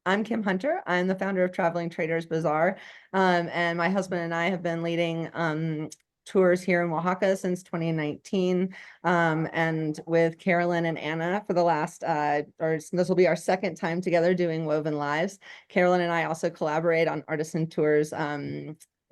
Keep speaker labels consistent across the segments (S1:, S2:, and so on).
S1: I'm Kim Hunter. I'm the founder of Traveling Traders Bazaar. And my husband and I have been leading tours here in Oaxaca since 2019. And with Carolyn and Anna for the last, this will be our second time together doing Woven Lives. Carolyn and I also collaborate on artisan tours.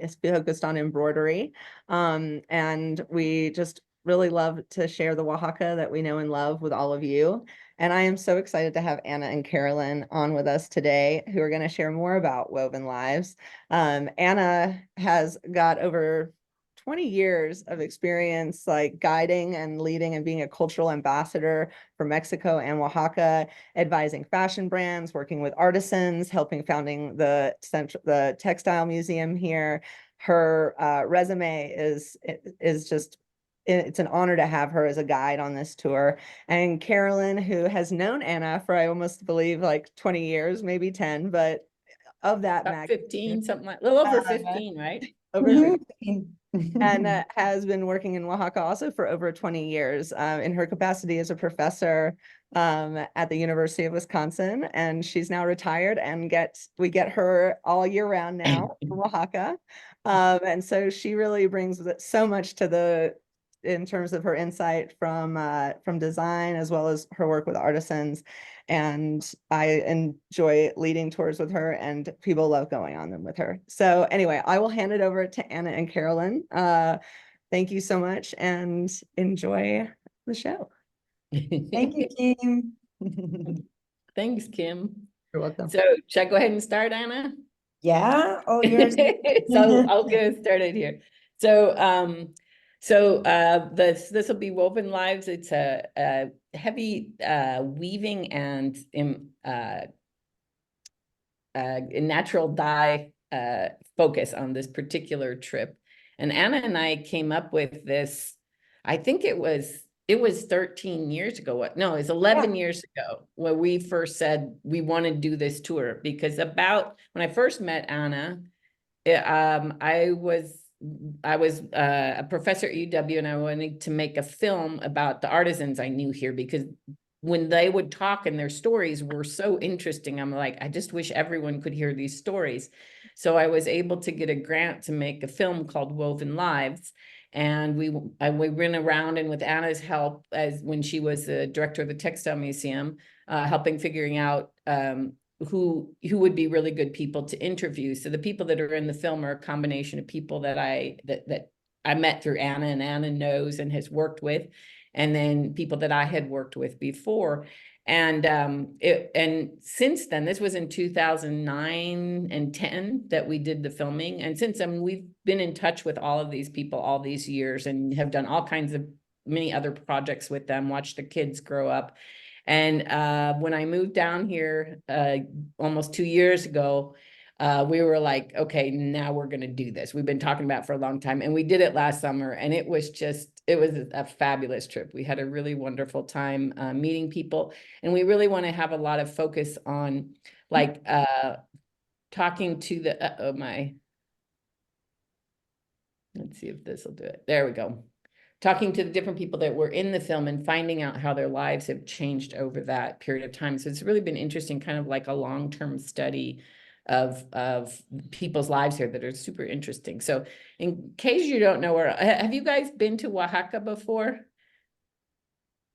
S1: It's focused on embroidery. And we just really love to share the Oaxaca that we know and love with all of you. And I am so excited to have Anna and Carolyn on with us today, who are going to share more about Woven Lives. Anna has got over 20 years of experience like guiding and leading and being a cultural ambassador for Mexico and Oaxaca, advising fashion brands, working with artisans, helping founding the textile museum here. Her resume is just, it's an honor to have her as a guide on this tour. And Carolyn, who has known Anna for I almost believe like 20 years, maybe 10, but of that
S2: About 15, something like a little over 15, right?
S1: Over 15. And has been working in Oaxaca also for over 20 years in her capacity as a professor at the University of Wisconsin. And she's now retired, and we get her all year round now in Oaxaca. And so she really brings so much to in terms of her insight from design, as well as her work with artisans. And I enjoy leading tours with her, and people love going on them with her. So anyway, I will hand it over to Anna and Carolyn. Thank you so much, and enjoy the show.
S3: Thank you, Kim.
S2: Thanks, Kim.
S1: You're welcome.
S2: So should I go ahead and start, Anna?
S3: Yeah, all yours.
S2: So I'll get started here. So this will be Woven Lives. It's a heavy weaving and natural dye focus on this particular trip. And Anna and I came up with this, I think it was 13 years ago. No, it was 11 years ago when we first said we want to do this tour, because when I first met Anna, I was a professor at UW, and I wanted to make a film about the artisans I knew here, because when they would talk and their stories were so interesting, I'm like, I just wish everyone could hear these stories. So I was able to get a grant to make a film called Woven Lives. And we went around, and with Anna's help, as when she was the director of the Textile Museum, helping figuring out who would be really good people to interview. So the people that are in the film are a combination of people that I met through Anna, and Anna knows and has worked with, and then people that I had worked with before. And since then, this was in 2009 and 10 that we did the filming. And since then, we've been in touch with all of these people all these years, and have done all kinds of many other projects with them, watched the kids grow up. And when I moved down here almost 2 years ago, we were like, okay, now we're going to do this. We've been talking about it for a long time, and we did it last summer, and it was a fabulous trip. We had a really wonderful time meeting people, and we really want to have a lot of focus on like talking to the, let's see if this will do it. There we go. Talking to the different people that were in the film and finding out how their lives have changed over that period of time. So it's really been interesting, kind of like a long-term study of people's lives here that are super interesting. So in case you don't know, have you guys been to Oaxaca before?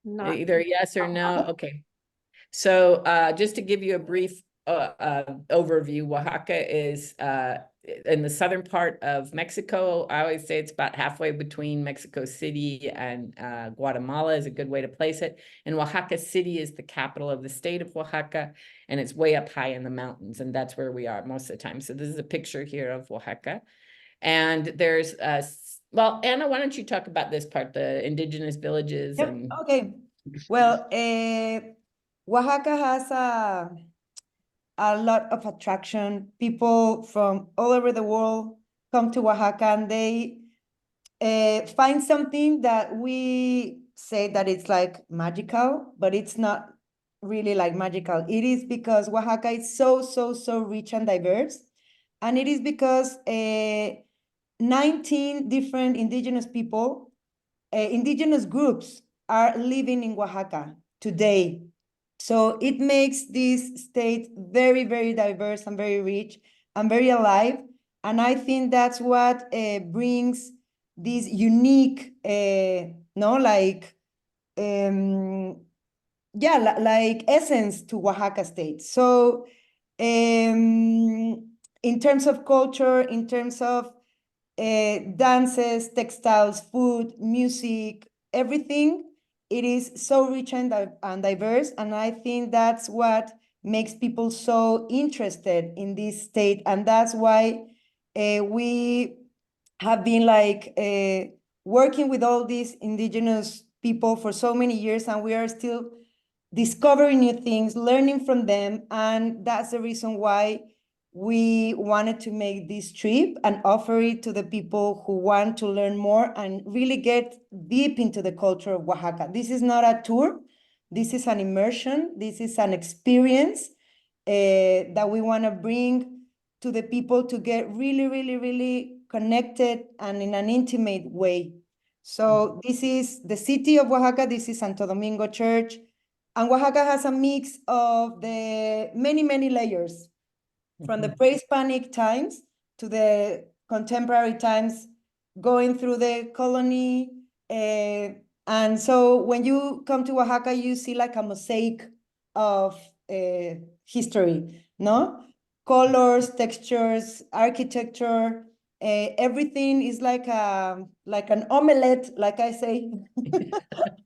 S4: Not
S2: either yes or no. Okay. So just to give you a brief overview, Oaxaca is in the southern part of Mexico. I always say it's about halfway between Mexico City and Guatemala is a good way to place it. And Oaxaca City is the capital of the state of Oaxaca, and it's way up high in the mountains, and that's where we are most of the time. So this is a picture here of Oaxaca. And there's, well, Anna, why don't you talk about this part, the indigenous villages?
S3: Yep.
S2: And
S3: Okay. Well, Oaxaca has a lot of attraction. People from all over the world come to Oaxaca, and they find something that we say that it's like magical, but it's not really like magical. It is because Oaxaca is so rich and diverse. And it is because 19 different indigenous people, indigenous groups are living in Oaxaca today. So it makes this state very, very diverse and very rich and very alive. And I think that's what brings this unique, no, like, yeah, like essence to Oaxaca state. So in terms of culture, in terms of dances, textiles, food, music, everything, it is so rich and diverse. And I think that's what makes people so interested in this state. And that's why we have been like working with all these indigenous people for so many years, and we are still discovering new things, learning from them. And that's the reason why we wanted to make this trip and offer it to the people who want to learn more and really get deep into the culture of Oaxaca. This is not a tour. This is an immersion. This is an experience that we want to bring to the people to get really, really, really connected and in an intimate way. So this is the city of Oaxaca. This is Santo Domingo Church. And Oaxaca has a mix of the many, many layers, from the pre-Hispanic times to the contemporary times, going through the colony. And so when you come to Oaxaca, you see like a mosaic of history, no? Colors, textures, architecture, everything is like an omelette, like I say,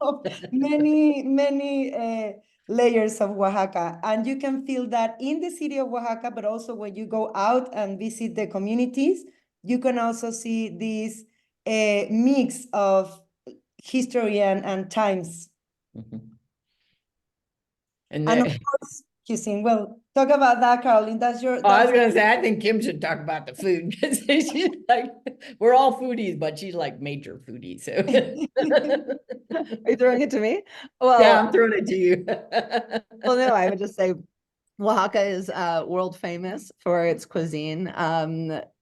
S3: of many, many layers of Oaxaca. And you can feel that in the city of Oaxaca, but also when you go out and visit the communities, you can also see this mix of history and times.
S2: And
S3: And of course, cuisine. Well, talk about that, Carolyn. That's your.
S2: I was
S3: That's
S2: gonna say, I think Kim should talk about the food because she's like, we're all foodies, but she's like major foodie. So
S1: Are you throwing it to me? Well,
S2: yeah, I'm throwing it to you.
S1: well, no, I would just say Oaxaca is world famous for its cuisine,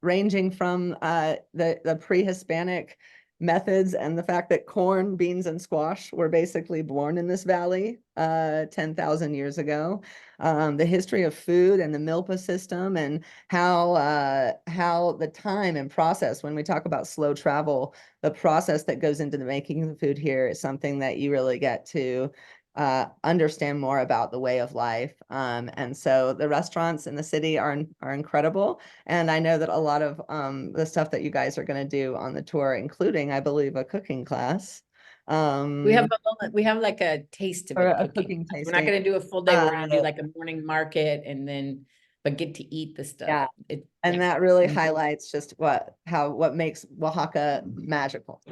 S1: ranging from the pre-Hispanic methods and the fact that corn, beans, and squash were basically born in this valley 10,000 years ago. The history of food and the milpa system, and how the time and process, when we talk about slow travel, the process that goes into the making of the food here is something that you really get to understand more about the way of life. And so the restaurants in the city are incredible. And I know that a lot of the stuff that you guys are going to do on the tour, including, I believe, a cooking class.
S2: We have like a taste of
S1: Or
S2: it
S1: a
S2: cooking.
S1: cooking
S2: We're not
S1: tasting.
S2: going to do a full day. We're going to do like a morning market and then, but get to eat the stuff.
S1: Yeah. And that really highlights just what makes Oaxaca magical.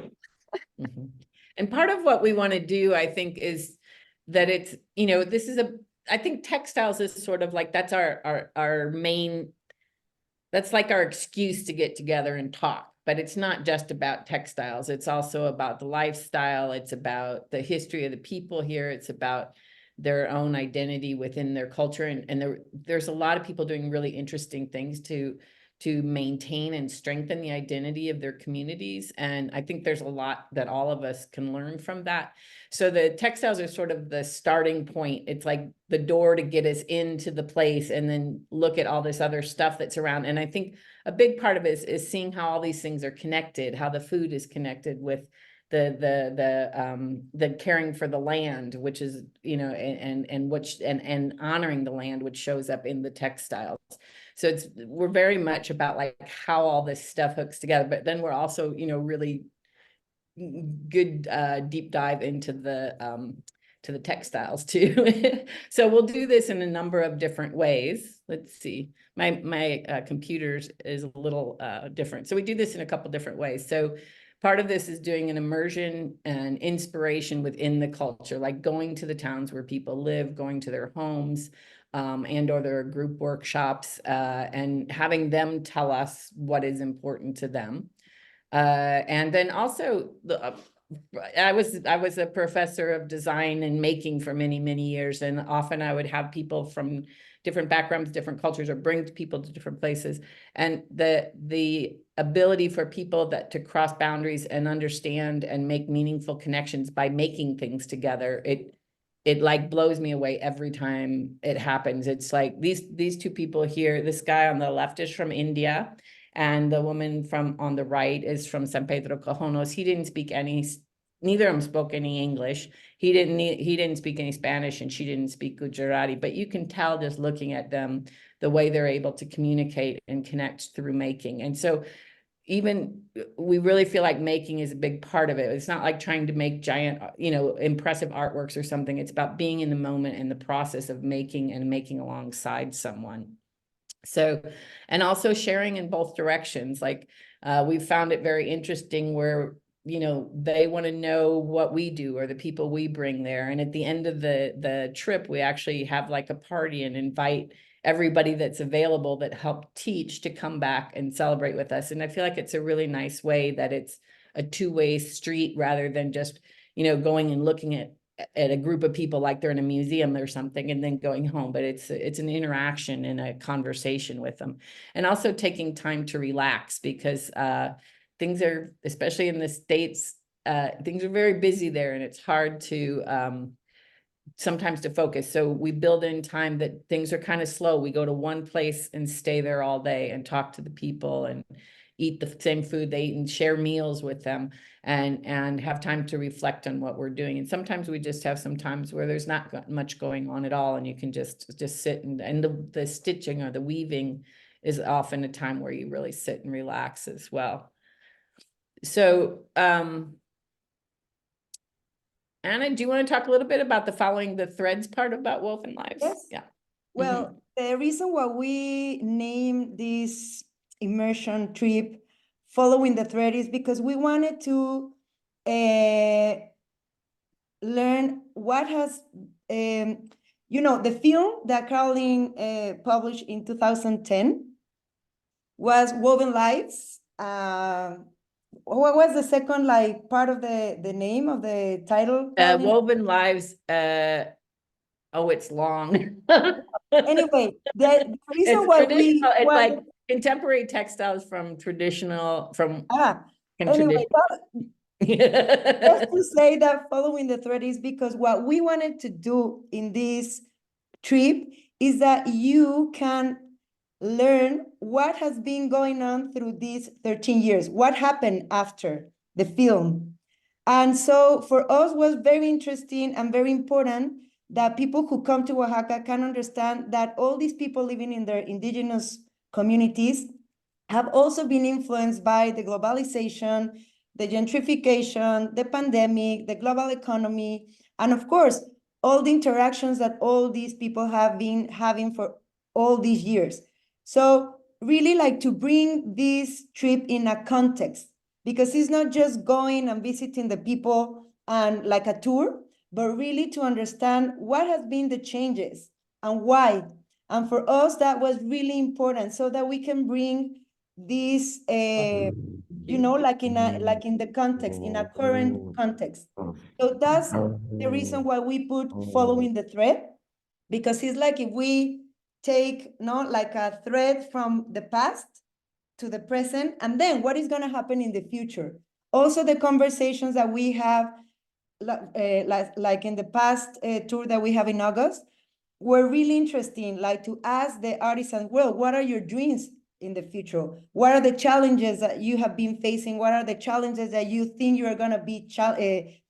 S2: And part of what we want to do, I think, is that it's, this is I think textiles is sort of like, that's our main, that's like our excuse to get together and talk. But it's not just about textiles. It's also about the lifestyle. It's about the history of the people here. It's about their own identity within their culture. And there's a lot of people doing really interesting things to maintain and strengthen the identity of their communities. And I think there's a lot that all of us can learn from that. So the textiles are sort of the starting point. It's like the door to get us into the place and then look at all this other stuff that's around. And I think a big part of it is seeing how all these things are connected, how the food is connected with the caring for the land, which is, and honoring the land, which shows up in the textiles. So we're very much about like how all this stuff hooks together, but then we're also, really good deep dive into the textiles too. So we'll do this in a number of different ways. Let's see, my computers is a little different. So we do this in a couple different ways. So part of this is doing an immersion and inspiration within the culture, like going to the towns where people live, going to their homes, and or their group workshops, and having them tell us what is important to them. And then also I was a professor of design and making for many, many years. And often I would have people from different backgrounds, different cultures, or bring people to different places. And the ability for people to cross boundaries and understand and make meaningful connections by making things together, it like blows me away every time it happens. It's like these two people here, this guy on the left is from India, and the woman from on the right is from San Pedro Cajonos. He didn't speak any, neither of them spoke any English. He didn't speak any Spanish, and she didn't speak Gujarati, but you can tell just looking at them, the way they're able to communicate and connect through making. And so even we really feel like making is a big part of it. It's not like trying to make giant, impressive artworks or something. It's about being in the moment and the process of making and making alongside someone. So, and also sharing in both directions. Like we found it very interesting where, they want to know what we do or the people we bring there. And at the end of the trip, we actually have like a party and invite everybody that's available that helped teach to come back and celebrate with us. And I feel like it's a really nice way that it's a two-way street rather than just, going and looking at a group of people like they're in a museum or something and then going home, but it's an interaction and a conversation with them. And also taking time to relax, because things are, especially in the States, things are very busy there, and it's hard to sometimes to focus. So we build in time that things are kind of slow. We go to one place and stay there all day and talk to the people and eat the same food they eat and share meals with them, and have time to reflect on what we're doing. And sometimes we just have some times where there's not much going on at all, and you can just sit and the stitching or the weaving is often a time where you really sit and relax as well. So Anna, do you want to talk a little bit about the following the threads part about Woven Lives?
S3: Yes.
S2: Yeah.
S3: Well, the reason why we named this immersion trip Following the Thread is because we wanted to learn what has, the film that Carolyn published in 2010 was Woven Lives. What was the second part of the name of the title?
S2: Woven Lives, it's long.
S3: Anyway, the reason
S2: It's
S3: why
S2: traditional, it's like contemporary textiles from traditional,
S3: anyway, just to say that Following the Thread is because what we wanted to do in this trip is that you can learn what has been going on through these 13 years, what happened after the film. And so for us was very interesting and very important that people who come to Oaxaca can understand that all these people living in their indigenous communities have also been influenced by the globalization, the gentrification, the pandemic, the global economy, and of course, all the interactions that all these people have been having for all these years. So really like to bring this trip in a context, because it's not just going and visiting the people and like a tour, but really to understand what has been the changes and why. And for us, that was really important so that we can bring this, like in the context, in a current context. So that's the reason why we put Following the Thread, because it's like if we take like a thread from the past to the present, and then what is going to happen in the future. Also the conversations that we have, like in the past tour that we have in August, were really interesting, like to ask the artisans, well, what are your dreams in the future? What are the challenges that you have been facing? What are the challenges that you think you are going to be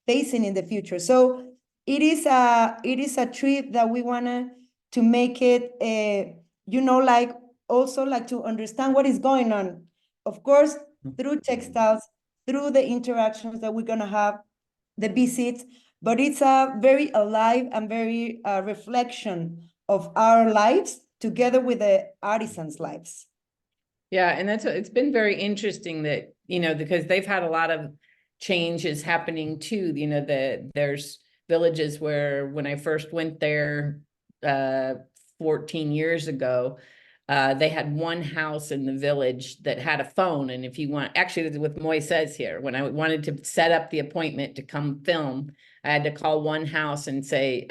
S3: facing in the future? So it is a trip that we want to make it, like also like to understand what is going on. Of course, through textiles, through the interactions that we're going to have, the visits, but it's a very alive and very reflection of our lives together with the artisans' lives.
S2: Yeah, and it's been very interesting that, because they've had a lot of changes happening too. There's villages where when I first went there 14 years ago, they had one house in the village that had a phone. And if you want, actually with Moises here, when I wanted to set up the appointment to come film, I had to call one house and say,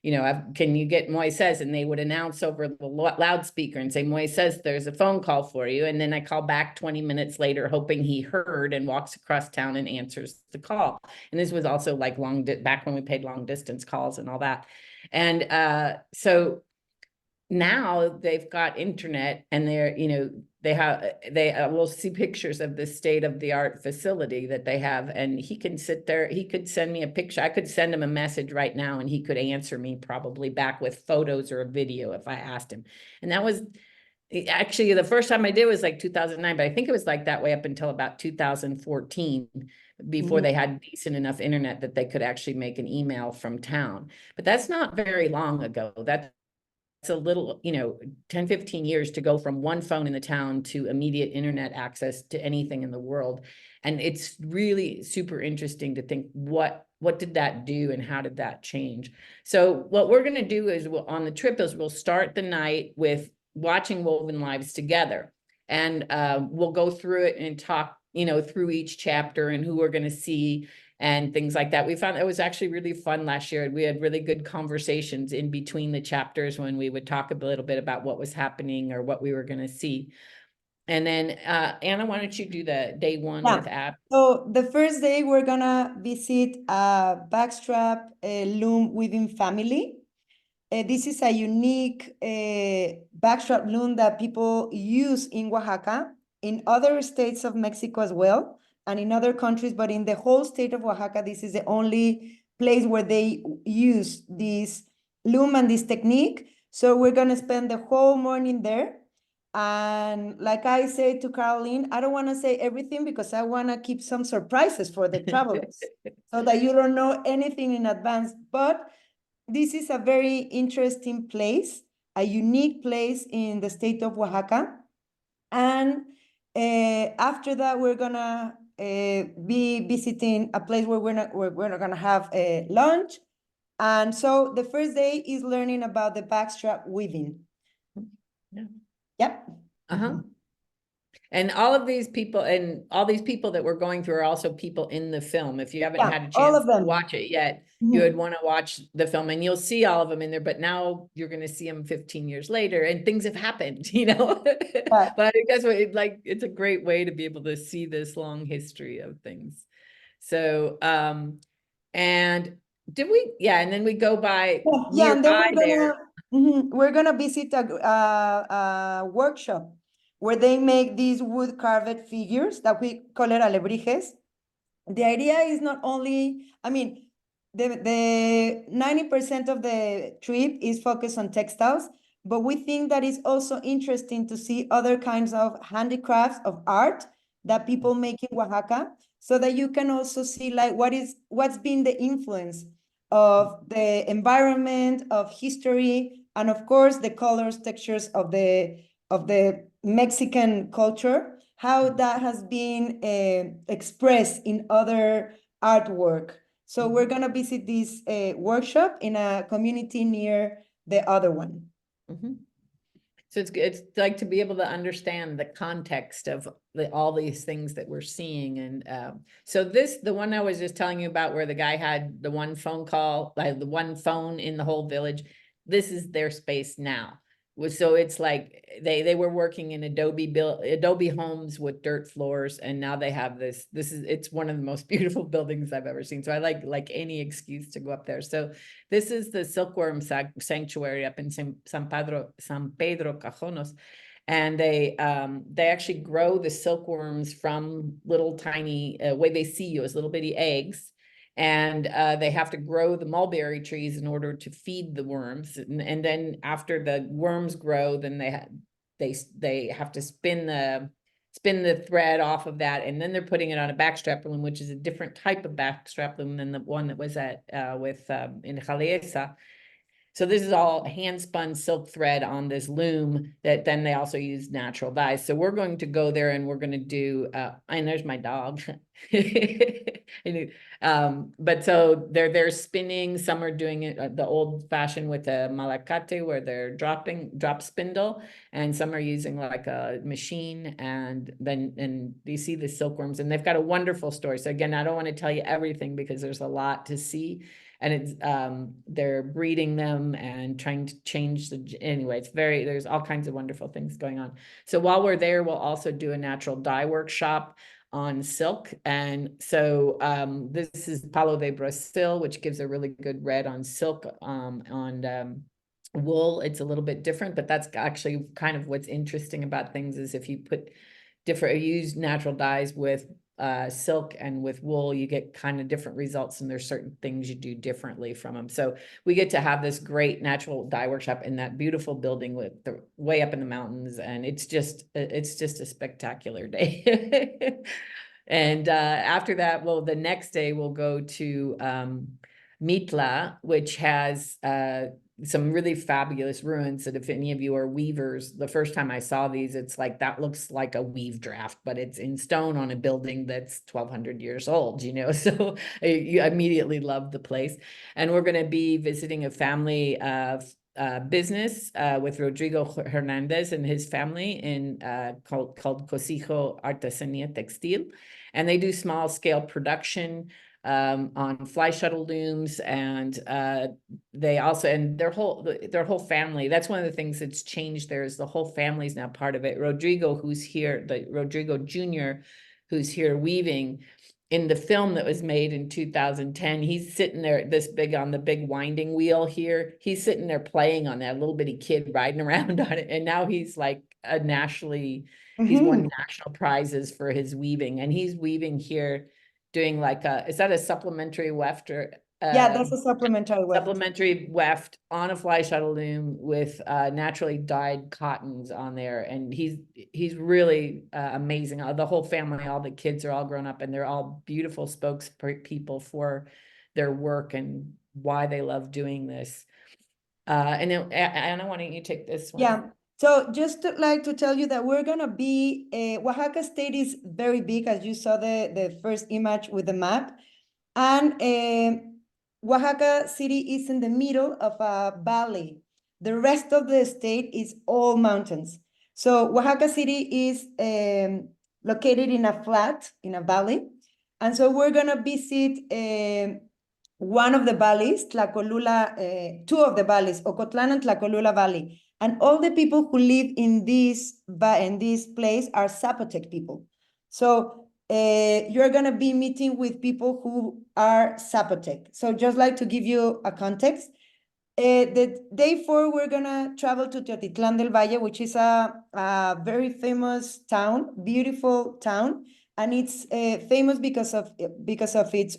S2: can you get Moises? And they would announce over the loudspeaker and say, Moises, there's a phone call for you. And then I call back 20 minutes later, hoping he heard, and walks across town and answers the call. And this was also like back when we paid long distance calls and all that. And so now they've got internet, and we'll see pictures of the state-of-the-art facility that they have, and he can sit there, he could send me a picture, I could send him a message right now, and he could answer me probably back with photos or a video if I asked him. And that was actually the first time I did was like 2009, but I think it was like that way up until about 2014, before they had decent enough internet that they could actually make an email from town. But that's not very long ago. That's a little, 10, 15 years to go from one phone in the town to immediate internet access to anything in the world. And it's really super interesting to think what did that do and how did that change? So what we're going to do is on the trip is we'll start the night with watching Woven Lives together. And we'll go through it and talk, through each chapter and who we're going to see and things like that. We found it was actually really fun last year. We had really good conversations in between the chapters when we would talk a little bit about what was happening or what we were going to see. And then Anna, why don't you do the day one with Ab?
S3: So the first day we're gonna visit a backstrap loom weaving family. This is a unique backstrap loom that people use in Oaxaca, in other states of Mexico as well, and in other countries, but in the whole state of Oaxaca, this is the only place where they use this loom and this technique. So we're gonna spend the whole morning there. And like I say to Carolyn, I don't want to say everything because I want to keep some surprises for the travelers so that you don't know anything in advance. But this is a very interesting place, a unique place in the state of Oaxaca. And after that, we're gonna be visiting a place where we're gonna have a lunch. And so the first day is learning about the backstrap weaving.
S2: Yeah.
S3: Yep.
S2: And all these people that we're going through are also people in the film. If you haven't had a
S3: all
S2: chance
S3: of them
S2: to watch it yet, you would want to watch the film, and you'll see all of them in there. But now you're going to see them 15 years later, and things have happened, But I guess it's a great way to be able to see this long history of things. So, and did we? Yeah, and then we go by
S3: and then
S2: there.
S3: We're gonna visit a workshop where they make these wood carved figures that we call it alebrijes. The idea is not only, the 90% of the trip is focused on textiles, but we think that it's also interesting to see other kinds of handicrafts of art that people make in Oaxaca, so that you can also see like what's been the influence of the environment, of history, and of course the colors, textures of the Mexican culture, how that has been expressed in other artwork. So we're gonna visit this workshop in a community near the other one.
S2: So it's like to be able to understand the context of all these things that we're seeing. And so the one I was just telling you about, where the guy had the one phone call, like the one phone in the whole village, this is their space now. So it's like they were working in Adobe homes with dirt floors, and now they have it's one of the most beautiful buildings I've ever seen. So I like any excuse to go up there. So this is the silkworm sanctuary up in San Pedro Cajonos. And they actually grow the silkworms from little tiny huevecillos, little bitty eggs. And they have to grow the mulberry trees in order to feed the worms. And then after the worms grow, then they have to spin the thread off of that, and then they're putting it on a backstrap loom, which is a different type of backstrap loom than the one that was in Jalesa. So this is all hand spun silk thread on this loom that then they also use natural dyes. So we're going to go there and we're going to do, and there's my dog. But so they're spinning, some are doing it the old fashioned with a malacate where they're drop spindle, and some are using like a machine, and you see the silkworms, and they've got a wonderful story. So again, I don't want to tell you everything because there's a lot to see. and it's they're breeding them and trying to change anyway, there's all kinds of wonderful things going on. So while we're there, we'll also do a natural dye workshop on silk. And so this is Palo de Brasil, which gives a really good red on silk. On wool, it's a little bit different, but that's actually kind of what's interesting about things, is if you put use natural dyes with silk and with wool, you get kind of different results, and there's certain things you do differently from them. So we get to have this great natural dye workshop in that beautiful building with the way up in the mountains, and it's just a spectacular day. And after that, well, the next day we'll go to Mitla, which has some really fabulous ruins that if any of you are weavers, the first time I saw these, it's like, that looks like a weave draft, but it's in stone on a building that's 1,200 years old, you know, so you immediately love the place. And we're going to be visiting a family business with Rodrigo Hernandez and his family in called Cosijo Artesanía Textil, and they do small scale production on fly shuttle looms, and they also, and their whole family, that's one of the things that's changed there, is the whole family's now part of it. Rodrigo, who's here, the Rodrigo Jr., who's here weaving, in the film that was made in 2010, he's sitting there this big on the big winding wheel here. He's sitting there playing on that, little bitty kid riding around on it. And now he's like a nationally, he's won national prizes for his weaving, and he's weaving here, doing like is that a supplementary weft or
S3: Yeah, that's a supplementary weft.
S2: Supplementary weft on a fly shuttle loom with naturally dyed cottons on there, and he's really amazing. The whole family, all the kids are all grown up, and they're all beautiful spokespeople for their work and why they love doing this. And then Anna, why don't you take this one?
S3: Yeah. So just like to tell you that we're gonna be Oaxaca State is very big, as you saw the first image with the map, and Oaxaca City is in the middle of a valley. The rest of the state is all mountains. So Oaxaca City is located in a flat, in a valley. And so we're gonna visit one of the valleys, Tlacolula, two of the valleys, Ocotlan and Tlacolula Valley. And all the people who live in this place are Zapotec people. So you're going to be meeting with people who are Zapotec. So just like to give you a context, the day 4, we're going to travel to Teotitlán del Valle, which is a very famous town, beautiful town. And it's famous because of its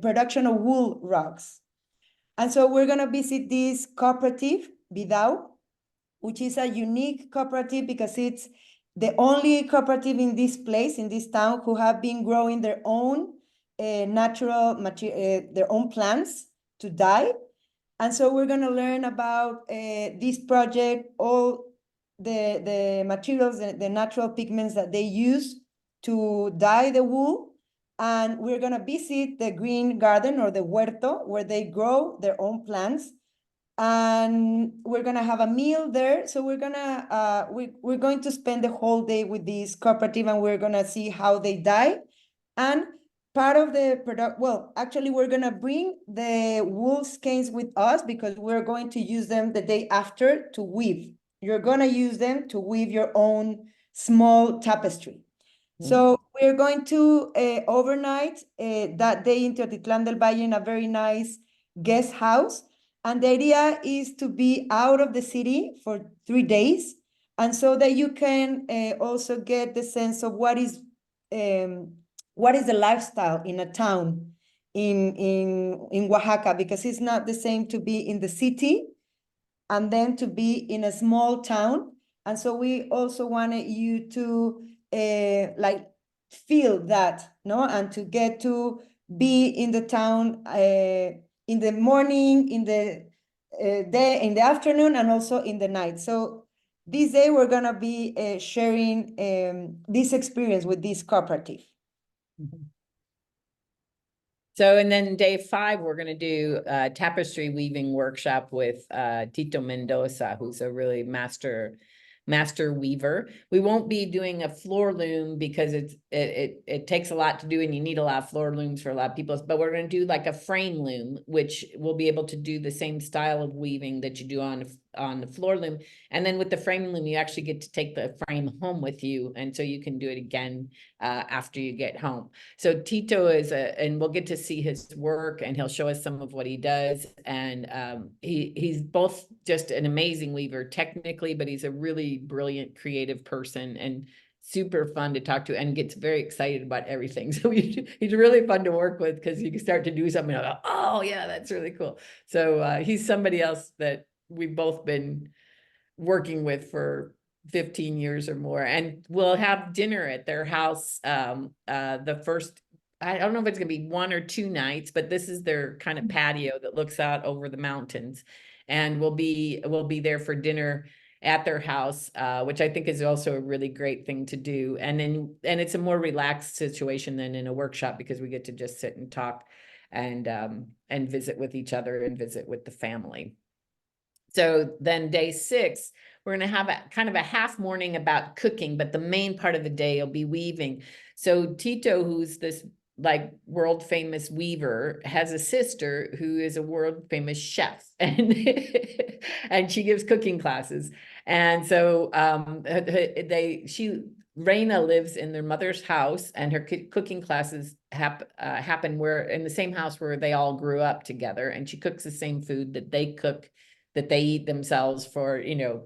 S3: production of wool rugs. And so we're going to visit this cooperative, Vidau, which is a unique cooperative because it's the only cooperative in this place, in this town, who have been growing their own natural material, their own plants to dye. And so we're going to learn about this project, all the materials, the natural pigments that they use to dye the wool. And we're going to visit the green garden, or the huerto, where they grow their own plants. And we're gonna have a meal there. So we're going to spend the whole day with this cooperative, and we're gonna see how they dye. And part of the product, well, actually, we're gonna bring the wool skeins with us because we're going to use them the day after to weave. You're gonna use them to weave your own small tapestry. So we're going to overnight that day in Teotitlán del Valle in a very nice guest house. And the idea is to be out of the city for 3 days. And so that you can also get the sense of what is the lifestyle in a town in Oaxaca, because it's not the same to be in the city and then to be in a small town. And so we also wanted you to like feel that, no, and to get to be in the town in the morning, in the day, in the afternoon, and also in the night. So this day we're gonna be sharing this experience with this cooperative.
S2: So, and then day 5, we're going to do a tapestry weaving workshop with Tito Mendoza, who's a really master master weaver. We won't be doing a floor loom because it takes a lot to do and you need a lot of floor looms for a lot of people, but we're going to do like a frame loom, which will be able to do the same style of weaving that you do on the floor loom. And then with the frame loom, you actually get to take the frame home with you. And so you can do it again after you get home. So Tito and we'll get to see his work and he'll show us some of what he does. And he's both just an amazing weaver technically, but he's a really brilliant, creative person and super fun to talk to and gets very excited about everything. So he's really fun to work with because you can start to do something and go, oh yeah, that's really cool. So he's somebody else that we've both been working with for 15 years or more, and we'll have dinner at their house the first, I don't know if it's gonna be 1 or 2 nights, but this is their kind of patio that looks out over the mountains, and we'll be there for dinner at their house, which I think is also a really great thing to do. And it's a more relaxed situation than in a workshop because we get to just sit and talk and visit with each other and visit with the family. So then day 6, we're going to have a kind of a half morning about cooking, but the main part of the day will be weaving. So Tito, who's this like world famous weaver, has a sister who is a world famous chef, and and she gives cooking classes. And so Reina lives in their mother's house, and her cooking classes happen where in the same house where they all grew up together, and she cooks the same food that they cook, that they eat themselves for,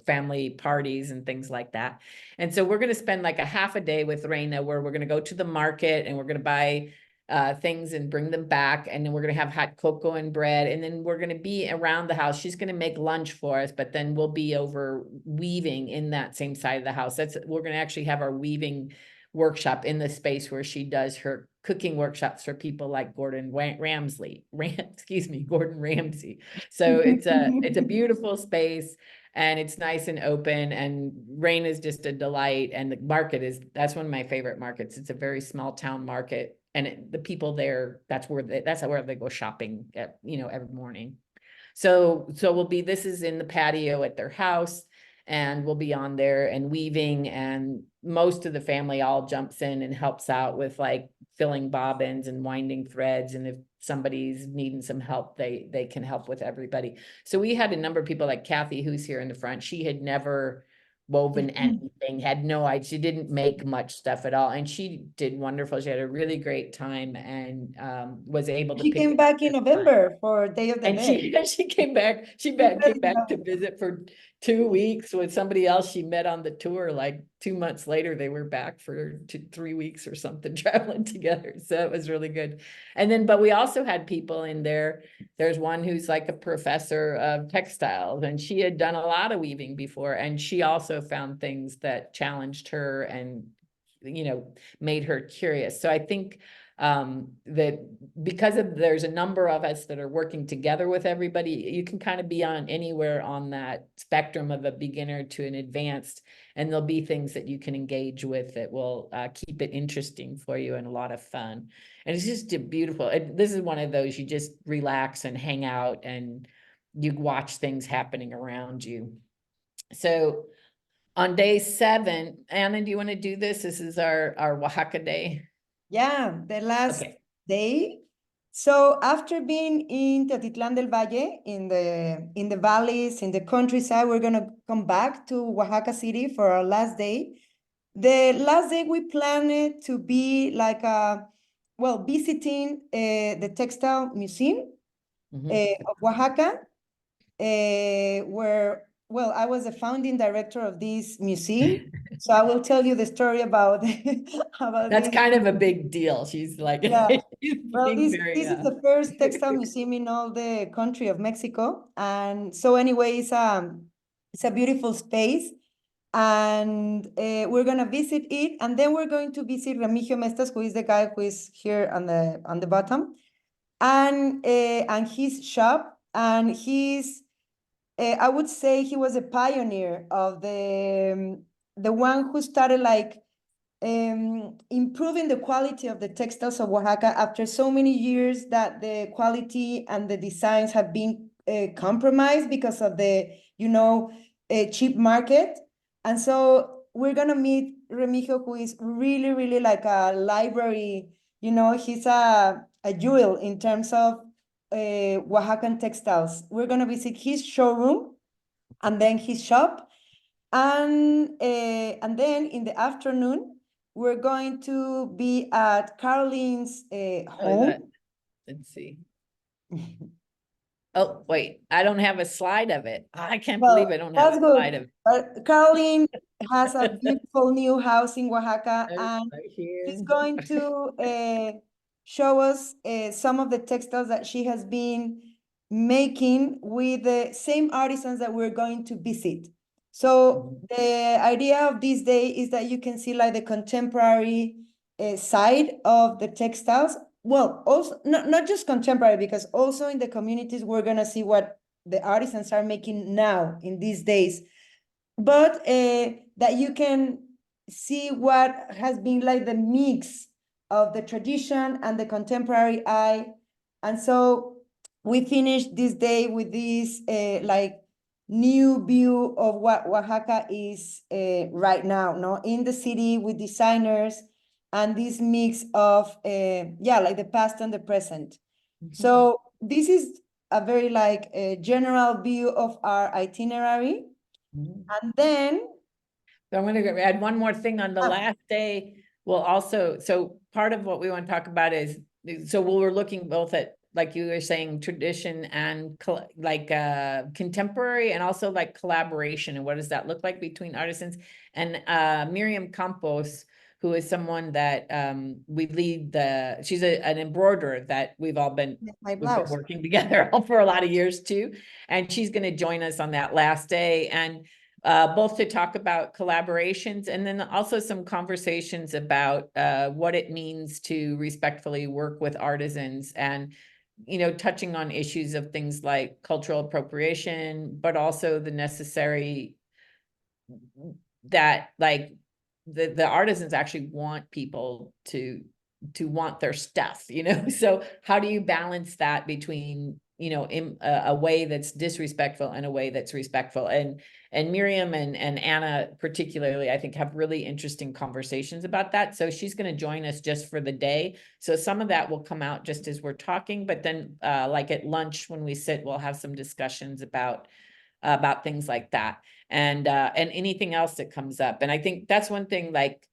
S2: family parties and things like that. And so we're going to spend like a half a day with Reina where we're going to go to the market and we're going to buy things and bring them back. And then we're going to have hot cocoa and bread. And then we're going to be around the house. She's going to make lunch for us, but then we'll be over weaving in that same side of the house. We're going to actually have our weaving workshop in the space where she does her cooking workshops for people like Gordon Ramsay. So it's a beautiful space and it's nice and open, and Rain is just a delight. And the market that's one of my favorite markets. It's a very small town market, and the people there, that's where they go shopping at, every morning. So this is in the patio at their house, and we'll be on there and weaving, and most of the family all jumps in and helps out with like filling bobbins and winding threads. And if somebody's needing some help, they can help with everybody. So we had a number of people like Kathy, who's here in the front. She had never woven anything, had no idea. She didn't make much stuff at all. And she did wonderful. She had a really great time and was able to
S3: She came back in November for Day of the Dead.
S2: She came back to visit for 2 weeks with somebody else she met on the tour. Like 2 months later, they were back for 3 weeks or something traveling together. So it was really good. And then, but we also had people in there. There's one who's like a professor of textiles, and she had done a lot of weaving before. And she also found things that challenged her and, made her curious. So I think that because there's a number of us that are working together with everybody, you can kind of be on anywhere on that spectrum of a beginner to an advanced, and there'll be things that you can engage with that will keep it interesting for you and a lot of fun. And it's just beautiful. This is one of those you just relax and hang out and you watch things happening around you. So on day 7, Anna, do you want to do this? This is our Oaxaca day.
S3: Yeah, the last day. So after being in Teotitlán del Valle, in the valleys, in the countryside, we're gonna come back to Oaxaca City for our last day. The last day we planned to be like visiting the textile museum of Oaxaca, where I was the founding director of this museum. So I will tell you the story about
S2: That's
S3: this.
S2: kind of a big deal. She's like,
S3: yeah. Well, this
S2: very,
S3: is the first textile museum in all the country of Mexico. And so anyway, it's a beautiful space. And we're gonna visit it. And then we're going to visit Remigio Mestas, who is the guy who is here on the bottom. And his shop. And I would say he was a pioneer of the one who started like improving the quality of the textiles of Oaxaca after so many years that the quality and the designs have been compromised because of the cheap market. And so we're gonna meet Remigio, who is really, really like a library. You know, he's a jewel in terms of Oaxacan textiles. We're gonna visit his showroom and then his shop. And then in the afternoon, we're going to be at Carolyn's
S2: Oh, is that-
S3: home.
S2: Let's see. Oh, wait, I don't have a slide of it. I can't
S3: Well,
S2: believe I don't have
S3: that's
S2: a slide
S3: good.
S2: of.
S3: Carolyn has a beautiful new house in Oaxaca,
S2: Oh,
S3: and
S2: right here.
S3: she's going to show us some of the textiles that she has been making with the same artisans that we're going to visit. So the idea of this day is that you can see like the contemporary side of the textiles. Well, also not just contemporary, because also in the communities, we're gonna see what the artisans are making now in these days, but that you can see what has been like the mix of the tradition and the contemporary eye. And so we finished this day with this like new view of what Oaxaca is right now, no, in the city with designers and this mix of yeah, like the past and the present. So this is a very like a general view of our itinerary.
S2: Mhm.
S3: And then
S2: So I'm gonna add one more thing on the
S3: Ah.
S2: last day. We'll also, so part of what we want to talk about is, so we're looking both at, like you were saying, tradition and contemporary, and also like collaboration, and what does that look like between artisans. And Miriam Campos, who is someone that we lead she's an embroiderer that we've
S3: my
S2: been
S3: blouse.
S2: working together for a lot of years too. And she's gonna join us on that last day. And both to talk about collaborations, and then also some conversations about what it means to respectfully work with artisans, and touching on issues of things like cultural appropriation, but also the necessary that like the artisans actually want people to want their stuff, so how do you balance that between in a way that's disrespectful and a way that's respectful? And Miriam and Anna particularly, I think, have really interesting conversations about that. So she's going to join us just for the day, so some of that will come out just as we're talking, but then like at lunch when we sit, we'll have some discussions about things like that, and anything else that comes up. And I think that's one thing, like,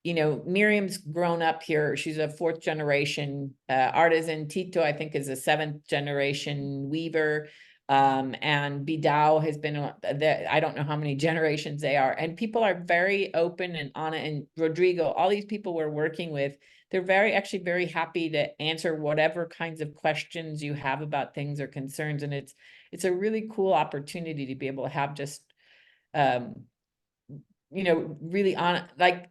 S2: Miriam's grown up here. She's a 4th generation artisan. Tito, I think, is a 7th generation weaver. And Bidao has been, I don't know how many generations they are. And people are very open, and Anna and Rodrigo, all these people we're working with, they're actually very happy to answer whatever kinds of questions you have about things or concerns. And it's a really cool opportunity to be able to have just, really on, like,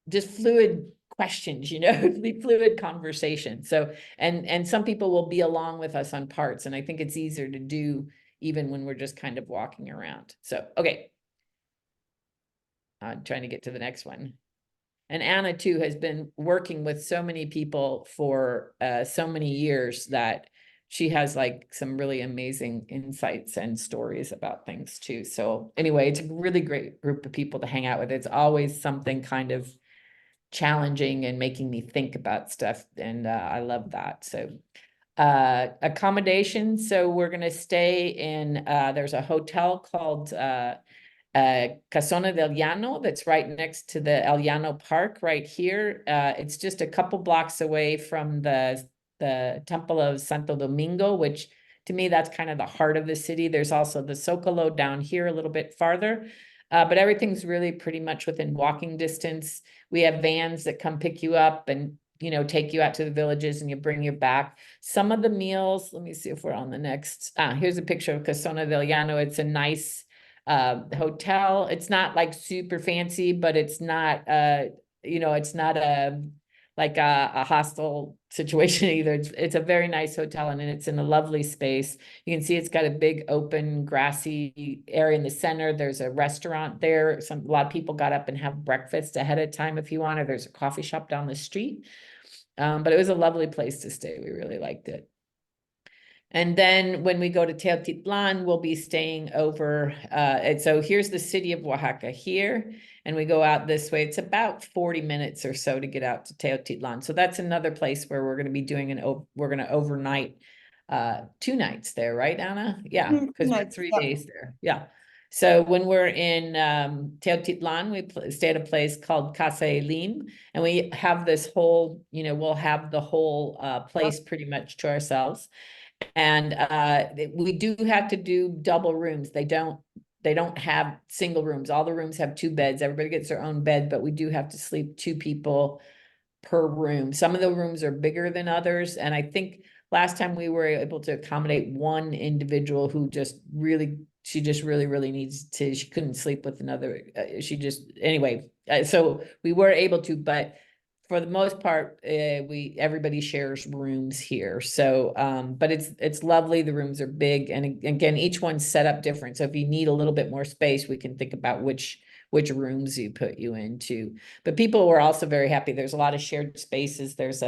S2: just fluid questions, fluid conversation. So, and some people will be along with us on parts, and I think it's easier to do even when we're just kind of walking around. So, okay. I'm trying to get to the next one. And Anna too has been working with so many people for so many years that she has like some really amazing insights and stories about things too. So anyway, it's a really great group of people to hang out with. It's always something kind of challenging and making me think about stuff. And I love that. So accommodations. So we're going to stay in, there's a hotel called Casona del Llano that's right next to the El Llano Park right here. It's just a couple blocks away from the Temple of Santo Domingo, which to me, that's kind of the heart of the city. There's also the Zocalo down here a little bit farther. But everything's really pretty much within walking distance. We have vans that come pick you up and take you out to the villages, and you bring you back. Some of the meals, let me see if we're on the next. Here's a picture of Casona del Llano. It's a nice hotel. It's not like super fancy, but it's not it's not like a hostel situation either. It's a very nice hotel, and it's in a lovely space. You can see it's got a big open grassy area in the center. There's a restaurant there. A lot of people got up and have breakfast ahead of time if you want, or there's a coffee shop down the street. But it was a lovely place to stay. We really liked it. And then when we go to Teotitlan, we'll be staying over. And so here's the city of Oaxaca here. And we go out this way. It's about 40 minutes or so to get out to Teotitlan. So that's another place where we're going to be doing we're going to overnight 2 nights there, right, Anna? Yeah, because we're 3
S3: yeah.
S2: days there. Yeah. So when we're in Teotitlan, we stay at a place called Casa Elim, and we have this whole, we'll have the whole place pretty much to ourselves. And we do have to do double rooms. They don't have single rooms. All the rooms have 2 beds. Everybody gets their own bed, but we do have to sleep 2 people per room. Some of the rooms are bigger than others. And I think last time we were able to accommodate one individual who she just really needs to, she couldn't sleep with another. So we were able to, but for the most part, everybody shares rooms here. So, but it's lovely. The rooms are big, and again, each one's set up different. So if you need a little bit more space, we can think about which rooms you put you into. But people were also very happy. There's a lot of shared spaces. There's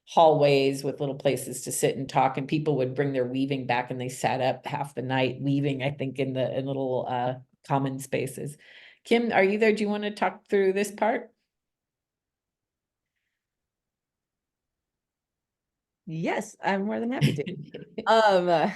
S2: hallways with little places to sit and talk, and people would bring their weaving back, and they sat up half the night weaving, I think, in little common spaces. Kim, are you there? Do you want to talk through this part?
S1: Yes, I'm more than happy to. I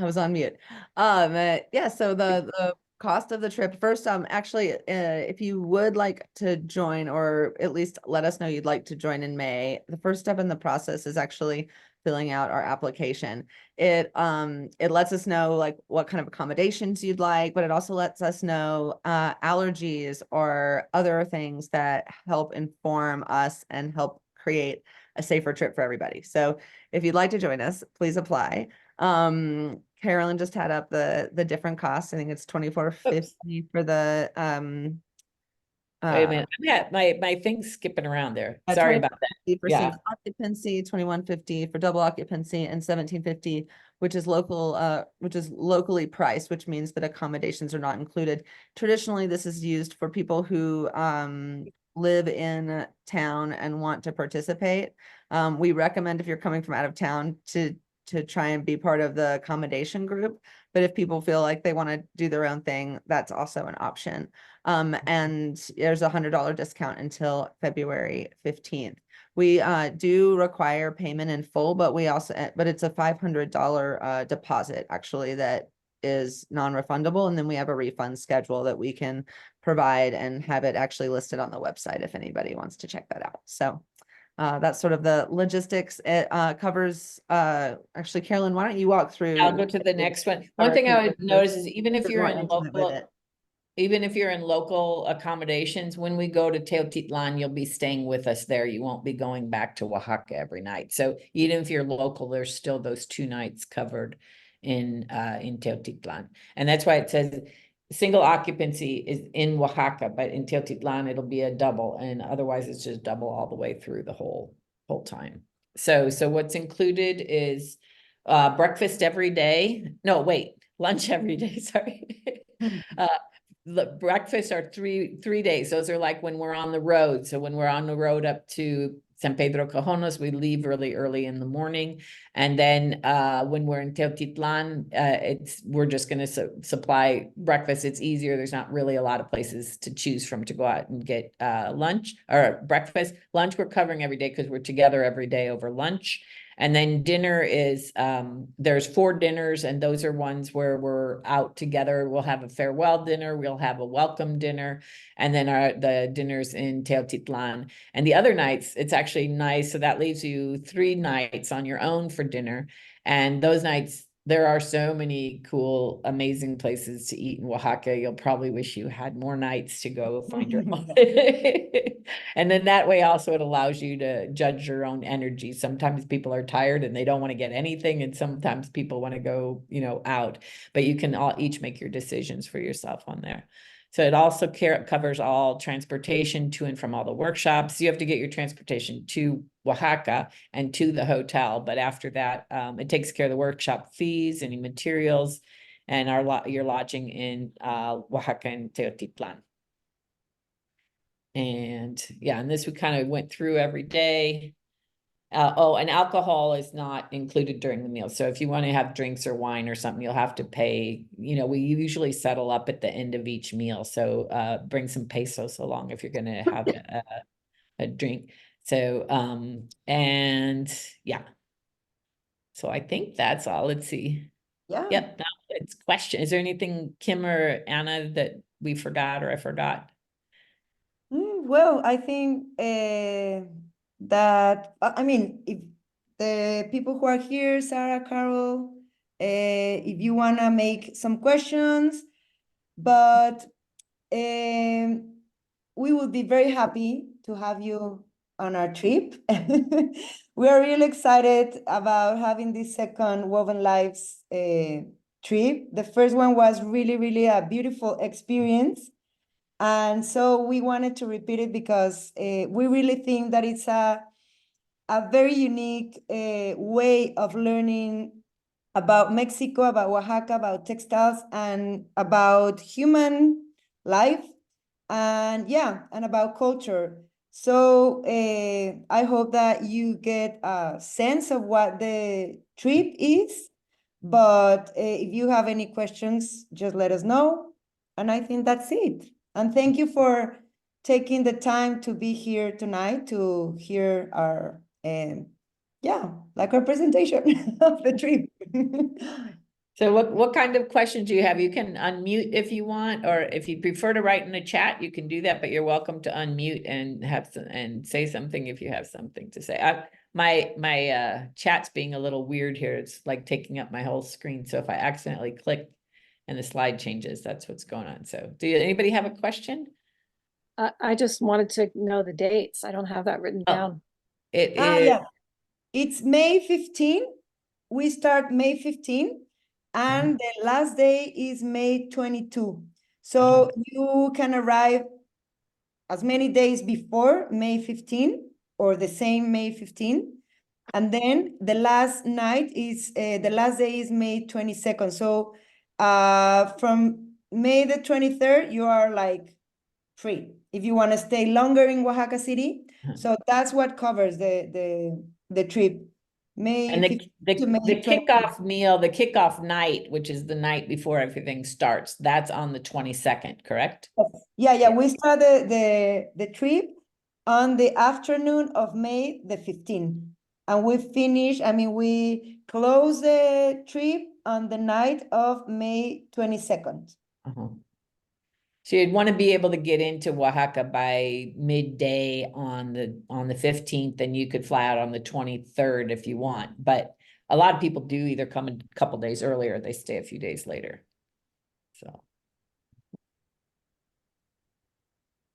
S1: was on mute. Yeah, so the cost of the trip first, actually, if you would like to join, or at least let us know you'd like to join in May, the first step in the process is actually filling out our application. It lets us know like what kind of accommodations you'd like, but it also lets us know allergies or other things that help inform us and help create a safer trip for everybody. So if you'd like to join us, please apply. Carolyn just had up the different costs. I think it's $24.50 for the
S2: Wait a minute. My thing's skipping around there.
S1: Yeah,
S2: Sorry about that.
S1: $24.50 for
S2: Yeah.
S1: single occupancy, $21.50 for double occupancy, and $17.50, which is locally priced, which means that accommodations are not included. Traditionally, this is used for people who live in town and want to participate. We recommend, if you're coming from out of town, to try and be part of the accommodation group. But if people feel like they want to do their own thing, that's also an option. And there's $100 discount until February 15th. We do require payment in full, but it's a $500 deposit actually that is non-refundable. And then we have a refund schedule that we can provide and have it actually listed on the website if anybody wants to check that out. So that's sort of the logistics. It covers, actually, Carolyn, why don't you walk through?
S2: I'll go to the next one. One thing I would notice is even if you're in local accommodations, when we go to Teotitlan, you'll be staying with us there. You won't be going back to Oaxaca every night. So even if you're local, there's still those 2 nights covered in Teotitlan. And that's why it says single occupancy is in Oaxaca, but in Teotitlan, it'll be a double. And otherwise it's just double all the way through the whole time. So what's included is breakfast every day. No, wait, lunch every day. Sorry. The breakfasts are three days. Those are like when we're on the road. So when we're on the road up to San Pedro Cajonas, we leave really early in the morning. And then when we're in Teotitlan, we're just going to supply breakfast. It's easier. There's not really a lot of places to choose from to go out and get lunch or breakfast. Lunch we're covering every day because we're together every day over lunch. And then dinner is, there's 4 dinners, and those are ones where we're out together. We'll have a farewell dinner, we'll have a welcome dinner, and then the dinners in Teotitlan. And the other nights, it's actually nice. So that leaves you 3 nights on your own for dinner. And those nights, there are so many cool, amazing places to eat in Oaxaca. You'll probably wish you had more nights to go find your own. And then that way also it allows you to judge your own energy. Sometimes people are tired and they don't want to get anything. And sometimes people want to go, out, but you can all each make your decisions for yourself on there. So it also covers all transportation to and from all the workshops. You have to get your transportation to Oaxaca and to the hotel. But after that, it takes care of the workshop fees, any materials, and your lodging in Oaxaca and Teotitlan. And yeah, and this we kind of went through every day. Oh, and alcohol is not included during the meal. So if you want to have drinks or wine or something, you'll have to pay, we usually settle up at the end of each meal. So bring some pesos along if you're going to have a drink. So, and yeah. So I think that's all. Let's see.
S3: Yeah.
S2: Yep. Now it's question. Is there anything, Kim or Anna, that we forgot or I forgot?
S3: Well, I think that, I mean, if the people who are here, Sarah, Carol, if you want to make some questions, but we will be very happy to have you on our trip. We are really excited about having this second Woven Lives trip. The first one was really, really a beautiful experience. And so we wanted to repeat it because we really think that it's a very unique way of learning about Mexico, about Oaxaca, about textiles, and about human life, and and about culture. So I hope that you get a sense of what the trip is, but if you have any questions, just let us know. And I think that's it. And thank you for taking the time to be here tonight to hear our like our presentation of the trip.
S2: So what kind of questions do you have? You can unmute if you want, or if you prefer to write in the chat, you can do that, but you're welcome to unmute and have some, and say something if you have something to say. My chat's being a little weird here. It's like taking up my whole screen. So if I accidentally click and the slide changes, that's what's going on. So anybody have a question?
S4: I just wanted to know the dates. I don't have that written down.
S2: It is.
S3: Yeah. It's May 15. We start May 15, and the last day is May 22. So you can arrive as many days before May 15 or the same May 15. And then the last night is, the last day is May 22nd. So from May the 23rd, you are like free if you want to stay longer in Oaxaca City. So that's what covers the trip. May
S2: And
S3: 15 to May
S2: the
S3: 22.
S2: kickoff meal, the kickoff night, which is the night before everything starts, that's on the 22nd, correct?
S3: Yeah. We start the trip on the afternoon of May the 15th. And we finish, we close the trip on the night of May 22nd.
S2: So you'd want to be able to get into Oaxaca by midday on the 15th, and you could fly out on the 23rd if you want. But a lot of people do either come a couple days earlier, or they stay a few days later. So,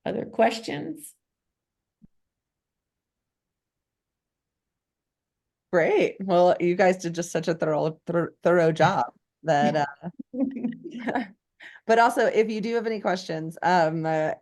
S2: other questions?
S1: Great. Well, you guys did just such a thorough job that but also if you do have any questions, my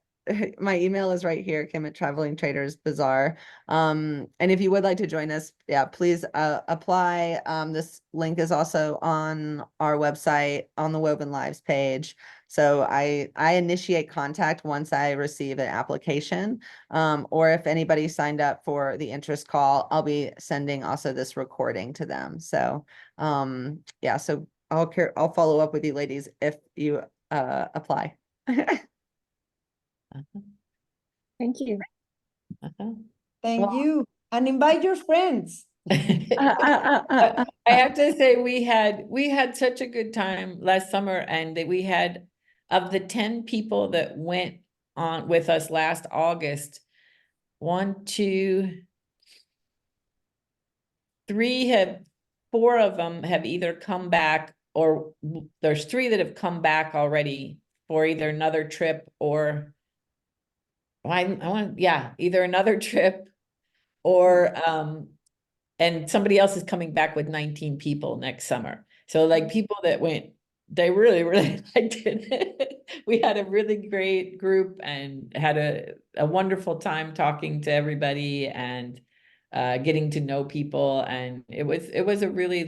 S1: email is right here, Kim at Traveling Traders Bazaar. And if you would like to join us, please apply. This link is also on our website on the Woven Lives page. So I initiate contact once I receive an application, or if anybody signed up for the interest call, I'll be sending also this recording to them. So so I'll follow up with you ladies if you apply.
S4: Thank you.
S3: Thank you. And invite your friends.
S2: I have to say we had such a good time last summer, and that we had, of the 10 people that went on with us last August, 1, 2, 3 4 of them have either come back, or there's 3 that have come back already for either another trip or either another trip or and somebody else is coming back with 19 people next summer. So like people that went, they really, really liked it. We had a really great group and had a wonderful time talking to everybody and getting to know people. And it was a really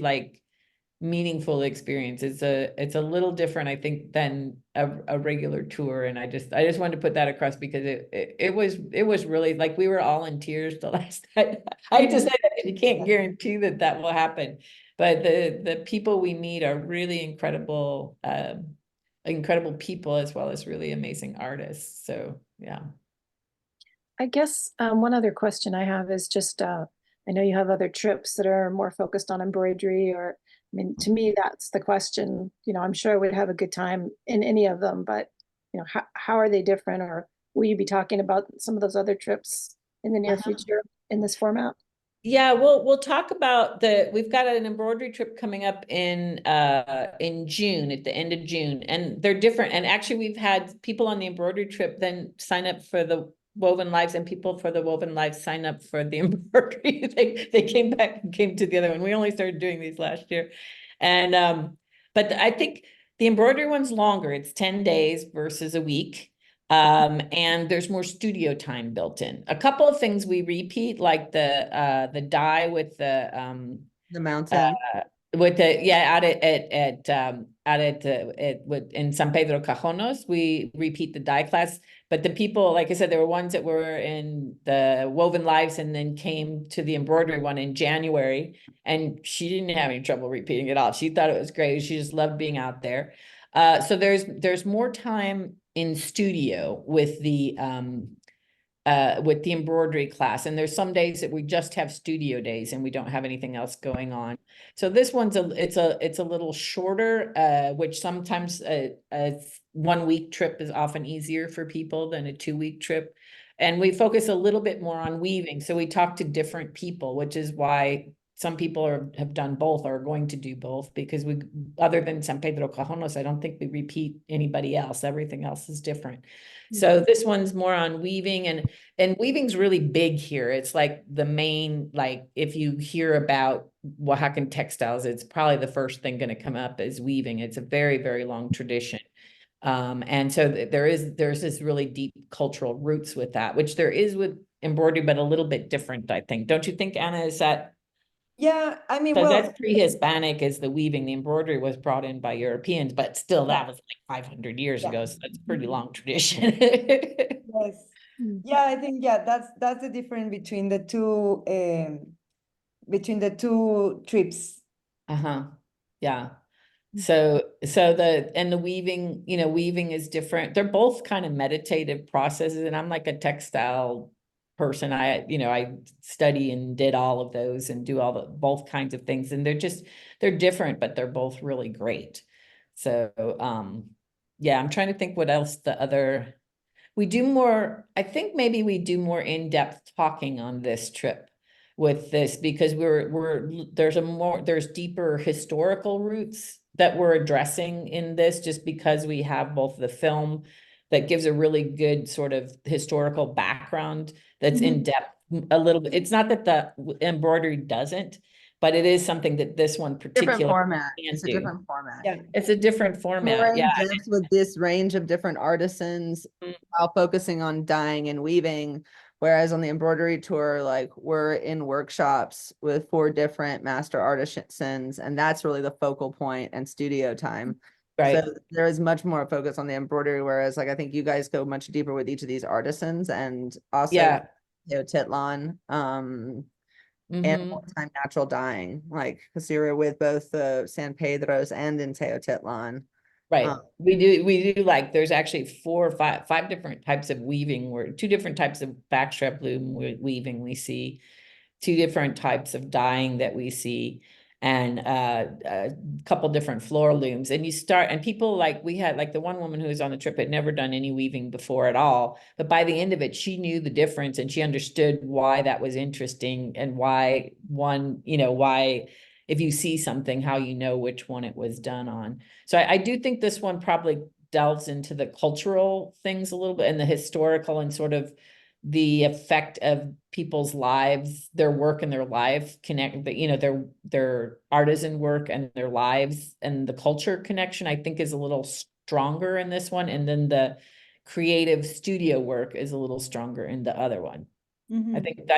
S2: meaningful experience. It's a little different, I think, than a regular tour. And I just wanted to put that across because it was really like we were all in tears the last night. I hate to say that, you can't guarantee that will happen, but the people we meet are really incredible, incredible people, as well as really amazing artists. So yeah.
S4: I guess one other question I have is just, I know you have other trips that are more focused on embroidery, or, I mean, to me, that's the question. You know, I'm sure I would have a good time in any of them, but, you know, how are they different? Or will you be talking about some of those other trips in the near future in this format?
S2: Yeah, we'll talk about we've got an embroidery trip coming up in June, at the end of June, and they're different. And actually we've had people on the embroidery trip then sign up for the Woven Lives, and people for the Woven Lives sign up for the embroidery. They came back and came to the other one. We only started doing these last year. And but I think the embroidery one's longer. It's 10 days versus a week. And there's more studio time built in. A couple of things we repeat, like the dye with the
S1: mountain.
S2: out in San Pedro Cajonos, we repeat the dye class. But the people, like I said, there were ones that were in the Woven Lives and then came to the embroidery one in January, and she didn't have any trouble repeating it all. She thought it was great. She just loved being out there. So there's more time in studio with the embroidery class, and there's some days that we just have studio days and we don't have anything else going on. So this one's it's a little shorter, which sometimes a 1 week trip is often easier for people than a 2 week trip. And we focus a little bit more on weaving. So we talk to different people, which is why some people have done both or are going to do both, because we, other than San Pedro Cajonos, I don't think we repeat anybody else. Everything else is different. So this one's more on weaving, and weaving's really big here. It's like the main, like if you hear about Oaxacan textiles, it's probably the first thing going to come up is weaving. It's a very, very long tradition. And so there's this really deep cultural roots with that, which there is with embroidery, but a little bit different, I think. Don't you think, Anna? Is that?
S3: Yeah, I mean,
S2: So
S3: well,
S2: that's pre-Hispanic is the weaving. The embroidery was brought in by Europeans, but still that was like 500 years ago. So that's a pretty long tradition.
S3: yes.
S4: Mm.
S3: Yeah, I think, yeah, that's the difference between the two trips.
S2: Uh-huh. Yeah. So the weaving, weaving is different. They're both kind of meditative processes, and I'm like a textile person. I study and did all of those and do both kinds of things, and they're different, but they're both really great. So yeah, I'm trying to think what else I think maybe we do more in-depth talking on this trip with this, because there's deeper historical roots that we're addressing in this, just because we have both the film that gives a really good sort of historical background that's in depth a little bit. It's not that the embroidery doesn't, but it is something that this one
S1: Different
S2: particular
S1: format.
S2: can
S1: It's a
S2: do.
S1: different format.
S3: Yeah.
S2: It's a different
S1: More
S2: format.
S1: in
S2: Yeah.
S1: depth with this range of different artisans while focusing on dyeing and weaving. Whereas on the embroidery tour, like we're in workshops with 4 different master artisans, and that's really the focal point and studio time.
S2: Right.
S1: So there is much more focus on the embroidery, whereas like I think you guys go much deeper with each of these artisans, and also
S2: Yeah.
S1: Titlan, and
S2: Mhm.
S1: more-time natural dyeing, like because you were with both the San Pedros and in Teotitlan.
S2: Right. We do like, there's actually 4 or 5 different types of weaving, where 2 different types of backstrap loom weaving we see, 2 different types of dyeing that we see, and a couple different floor looms. And people, like we had, like the one woman who was on the trip had never done any weaving before at all, but by the end of it she knew the difference, and she understood why that was interesting, and why if you see something, how you know which one it was done on. So I do think this one probably delves into the cultural things a little bit, and the historical, and sort of the effect of people's lives, their work and their life connect, their artisan work and their lives, and the culture connection, I think, is a little stronger in this one. And then the creative studio work is a little stronger in the other one. I think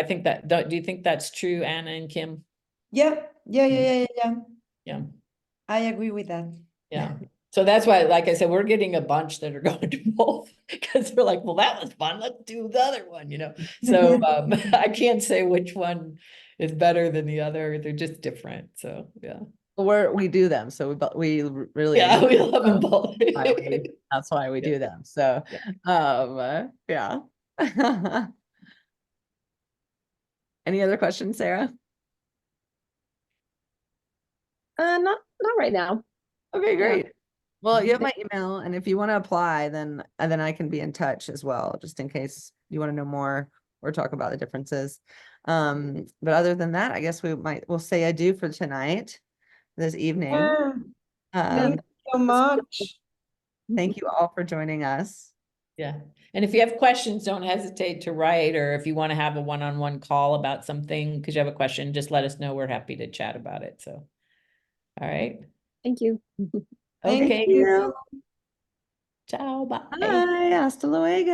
S2: do you think that's true, Anna and Kim?
S3: Yeah.
S2: Yeah.
S3: I agree with that.
S2: Yeah. So that's why, like I said, we're getting a bunch that are going to both because we're like, well, that was fun. Let's do the other one, you know? So I can't say which one is better than the other. They're just different. So, yeah.
S1: We do them, so we really.
S2: Yeah,
S1: enjoy
S2: we
S1: them,
S2: love them
S1: so
S2: both.
S1: that's why we
S2: Yeah.
S1: do them. So, yeah. Any other questions, Sarah?
S4: Not right now.
S1: Okay,
S4: Yeah.
S1: great. Well, you have my
S4: Thank-
S1: email, and if you want to apply, then I can be in touch as well, just in case you want to know more or talk about the differences. But other than that, I guess we'll say adieu for tonight, this evening.
S3: Yeah, thank you so much.
S1: Thank you all for joining us.
S2: Yeah. And if you have questions, don't hesitate to write, or if you want to have a one-on-one call about something, because you have a question, just let us know. We're happy to chat about it. So, all right.
S4: Thank you.
S3: Thank
S2: Okay.
S3: you.
S2: Ciao. Bye.
S1: Bye. Hasta luego.